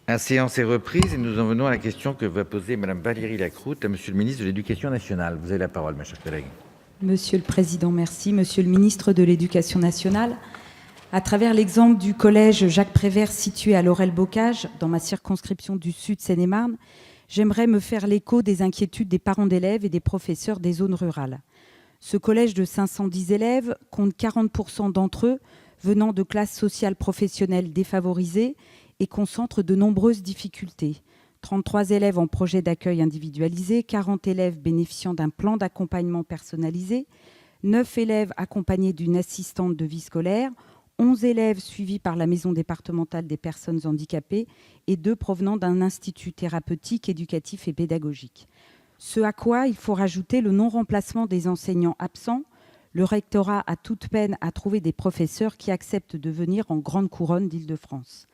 La séance est reprise et nous en venons à la question que va poser Madame Valérie Lacroute à Monsieur le ministre de l'Éducation nationale. Vous avez la parole, ma chère collègue. Monsieur le Président, merci. Monsieur le ministre de l'Éducation nationale, à travers l'exemple du collège Jacques Prévert situé à Laurel-Bocage, dans ma circonscription du Sud Seine-et-Marne, j'aimerais me faire l'écho des inquiétudes des parents d'élèves et des professeurs des zones rurales. Ce collège de 510 élèves compte 40% d'entre eux venant de classes sociales professionnelles défavorisées et concentre de nombreuses difficultés. 33 élèves en projet d'accueil individualisé, 40 élèves bénéficiant d'un plan d'accompagnement personnalisé, 9 élèves accompagnés d'une assistante de vie scolaire, 11 élèves suivis par la maison départementale des personnes handicapées et 2 provenant d'un institut thérapeutique, éducatif et pédagogique. Ce à quoi il faut rajouter le non-remplacement des enseignants absents. Le rectorat a toute peine à trouver des professeurs qui acceptent de venir en grande couronne d'Île-de-France.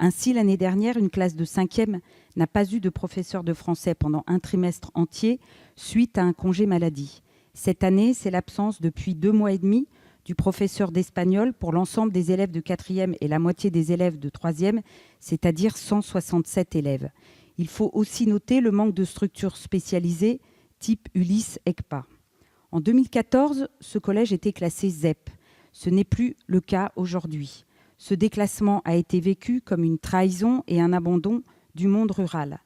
Ainsi, l'année dernière, une classe de 5e n'a pas eu de professeur de français pendant un trimestre entier suite à un congé maladie. Cette année, c'est l'absence depuis 2 mois et demi du professeur d'espagnol pour l'ensemble des élèves de 4e et la moitié des élèves de 3e, c'est-à-dire 167 élèves. Il faut aussi noter le manque de structures spécialisées type Ulysse ECPA. En 2014, ce collège était classé ZEP. Ce n'est plus le cas aujourd'hui. Ce déclassement a été vécu comme une trahison et un abandon du monde rural.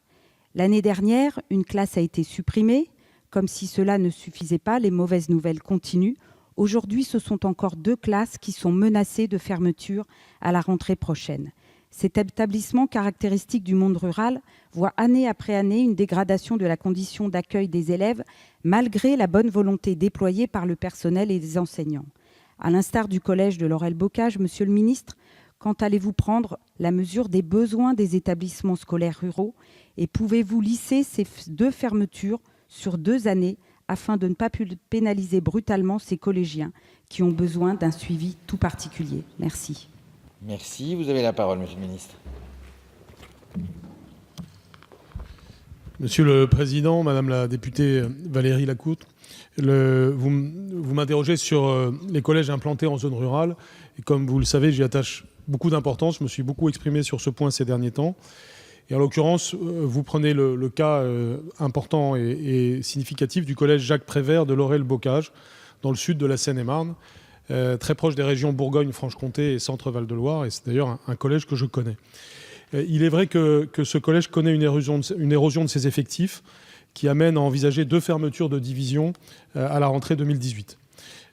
L'année dernière, une classe a été supprimée. Comme si cela ne suffisait pas, les mauvaises nouvelles continuent. Aujourd'hui, ce sont encore 2 classes qui sont menacées de fermeture à la rentrée prochaine. Cet établissement caractéristique du monde rural voit année après année une dégradation de la condition d'accueil des élèves, malgré la bonne volonté déployée par le personnel et les enseignants. À l'instar du collège de Laurel-Bocage, Monsieur le ministre, quand allez-vous prendre la mesure des besoins des établissements scolaires ruraux et pouvez-vous lisser ces 2 fermetures sur 2 années afin de ne pas pénaliser brutalement ces collégiens qui ont besoin d'un suivi tout particulier? Merci. Merci. Vous avez la parole, Monsieur le ministre. Monsieur le Président, Madame la députée Valérie Lacroute, vous m'interrogez sur les collèges implantés en zone rurale. Et comme vous le savez, j'y attache beaucoup d'importance. Je me suis beaucoup exprimé sur ce point ces derniers temps. Et en l'occurrence, vous prenez le cas important et significatif du collège Jacques Prévert de Laurel-Bocage, dans le sud de la Seine-et-Marne, très proche des régions Bourgogne-Franche-Comté et Centre-Val-de-Loire. Et c'est d'ailleurs un collège que je connais. Il est vrai que ce collège connaît une érosion de ses effectifs qui amène à envisager 2 fermetures de division à la rentrée 2018,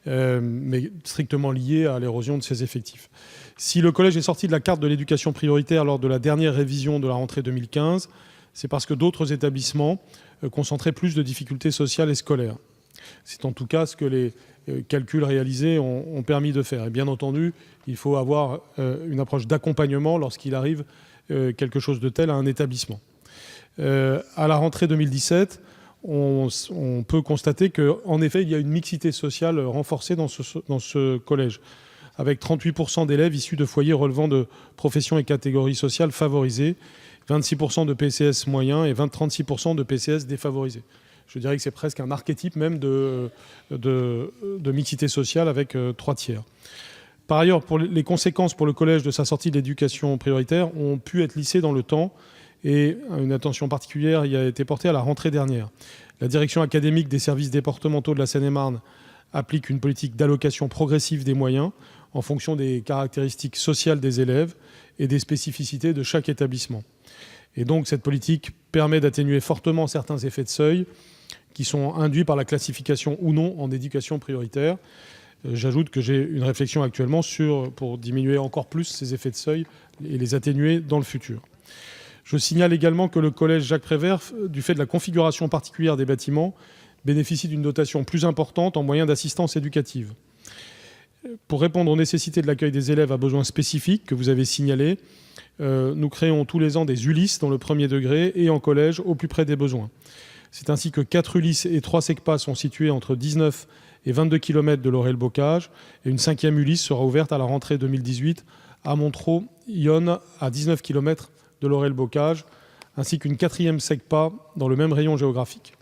mais strictement liées à l'érosion de ses effectifs. Si le collège est sorti de la carte de l'éducation prioritaire lors de la dernière révision de la rentrée 2015, c'est parce que d'autres établissements concentraient plus de difficultés sociales et scolaires. C'est en tout cas ce que les calculs réalisés ont permis de faire. Et bien entendu, il faut avoir une approche d'accompagnement lorsqu'il arrive quelque chose de tel à un établissement. À la rentrée 2017, on peut constater qu'en effet, il y a une mixité sociale renforcée dans ce collège, avec 38% d'élèves issus de foyers relevant de professions et catégories sociales favorisées, 26% de PCS moyens et 36% de PCS défavorisés. Je dirais que c'est presque un archétype même de mixité sociale avec 3 tiers. Par ailleurs, les conséquences pour le collège de sa sortie de l'éducation prioritaire ont pu être lissées dans le temps et une attention particulière y a été portée à la rentrée dernière. La direction académique des services départementaux de la Seine-et-Marne applique une politique d'allocation progressive des moyens en fonction des caractéristiques sociales des élèves et des spécificités de chaque établissement. Et donc cette politique permet d'atténuer fortement certains effets de seuil qui sont induits par la classification ou non en éducation prioritaire. J'ajoute que j'ai une réflexion actuellement pour diminuer encore plus ces effets de seuil et les atténuer dans le futur. Je signale également que le collège Jacques Prévert, du fait de la configuration particulière des bâtiments, bénéficie d'une dotation plus importante en moyens d'assistance éducative. Pour répondre aux nécessités de l'accueil des élèves à besoins spécifiques que vous avez signalés, nous créons tous les ans des Ulysse dans le 1er degré et en collège au plus près des besoins. C'est ainsi que 4 Ulysse et 3 SECPA sont situés entre 19 et 22 km de Laurel-Bocage et une 5e Ulysse sera ouverte à la rentrée 2018 à Montereau-Yonne à 19 km de Laurel-Bocage, ainsi qu'une 4e SECPA dans le même rayon géographique.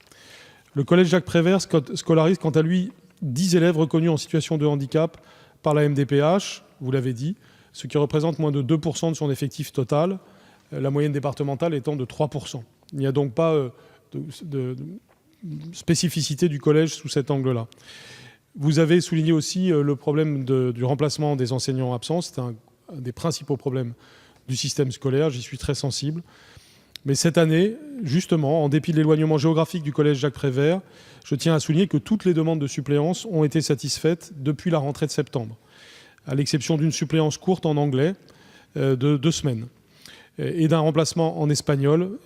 Le collège Jacques Prévert scolarise quant à lui 10 élèves reconnus en situation de handicap par la MDPH, vous l'avez dit, ce qui représente moins de 2% de son effectif total. la moyenne départementale étant de 3%. Il n'y a donc pas de spécificité du collège sous cet angle-là. Vous avez souligné aussi le problème du remplacement des enseignants absents. C'est un des principaux problèmes du système scolaire. J'y suis très sensible. Mais cette année, justement, en dépit de l'éloignement géographique du collège Jacques Prévert, je tiens à souligner que toutes les demandes de suppléance ont été satisfaites depuis la rentrée de septembre, à l'exception d'une suppléance courte en anglais de 2 semaines et d'un remplacement en espagnol,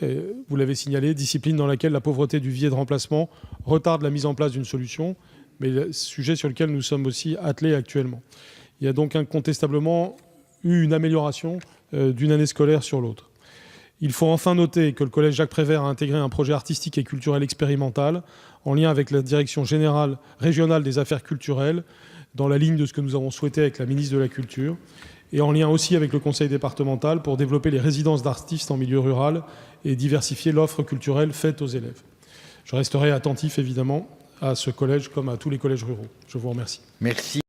vous l'avez signalé, discipline dans laquelle la pauvreté du vivier de remplacement retarde la mise en place d'une solution, mais le sujet sur lequel nous sommes aussi attelés actuellement. Il y a donc incontestablement eu une amélioration d'une année scolaire sur l'autre. Il faut enfin noter que le collège Jacques Prévert a intégré un projet artistique et culturel expérimental en lien avec la direction générale régionale des affaires culturelles, dans la ligne de ce que nous avons souhaité avec la ministre de la Culture, et en lien aussi avec le conseil départemental pour développer les résidences d'artistes en milieu rural et diversifier l'offre culturelle faite aux élèves. Je resterai attentif évidemment à ce collège comme à tous les collèges ruraux. Je vous remercie. Merci.